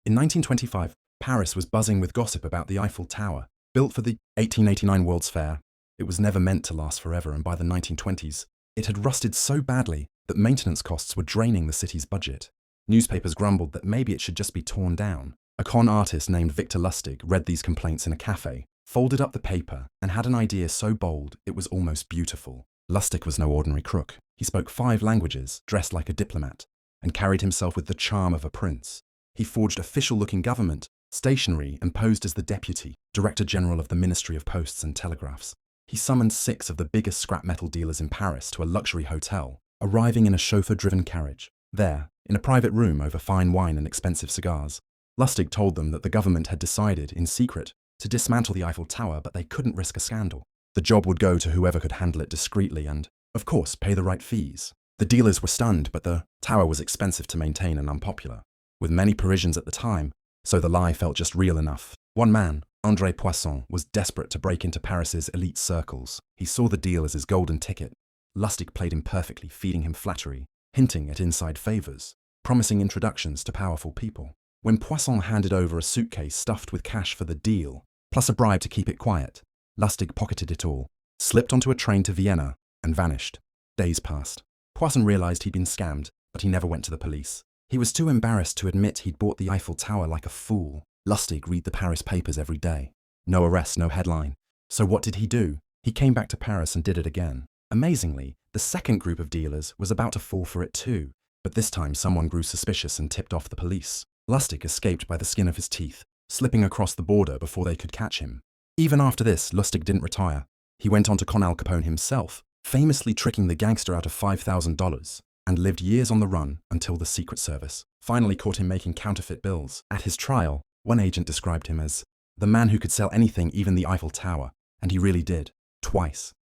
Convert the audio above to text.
In 1925, Paris was buzzing with gossip about the Eiffel Tower. Built for the 1889 World's Fair, it was never meant to last forever, and by the 1920s, it had rusted so badly that maintenance costs were draining the city's budget. Newspapers grumbled that maybe it should just be torn down. A con artist named Victor Lustig read these complaints in a cafe, folded up the paper, and had an idea so bold it was almost beautiful. Lustig was no ordinary crook. He spoke 5 languages, dressed like a diplomat, and carried himself with the charm of a prince. He forged official-looking government stationery and posed as the deputy director general of the Ministry of Posts and Telegraphs. He summoned 6 of the biggest scrap metal dealers in Paris to a luxury hotel, arriving in a chauffeur-driven carriage. There, in a private room over fine wine and expensive cigars, Lustig told them that the government had decided, in secret, to dismantle the Eiffel Tower, but they couldn't risk a scandal. The job would go to whoever could handle it discreetly and, of course, pay the right fees. The dealers were stunned, but the tower was expensive to maintain and unpopular with many Parisians at the time, so the lie felt just real enough. One man, André Poisson, was desperate to break into Paris's elite circles. He saw the deal as his golden ticket. Lustig played him perfectly, feeding him flattery, hinting at inside favors, promising introductions to powerful people. When Poisson handed over a suitcase stuffed with cash for the deal, plus a bribe to keep it quiet, Lustig pocketed it all, slipped onto a train to Vienna, and vanished. Days passed. Poisson realized he'd been scammed, but he never went to the police. He was too embarrassed to admit he'd bought the Eiffel Tower like a fool. Lustig read the Paris papers every day. No arrest, no headline. So what did he do? He came back to Paris and did it again. Amazingly, the second group of dealers was about to fall for it too, but this time someone grew suspicious and tipped off the police. Lustig escaped by the skin of his teeth, slipping across the border before they could catch him. Even after this, Lustig didn't retire. He went on to con Al Capone himself, famously tricking the gangster out of $5,000, and lived years on the run until the Secret Service finally caught him making counterfeit bills. At his trial, one agent described him as the man who could sell anything, even the Eiffel Tower, and he really did, twice.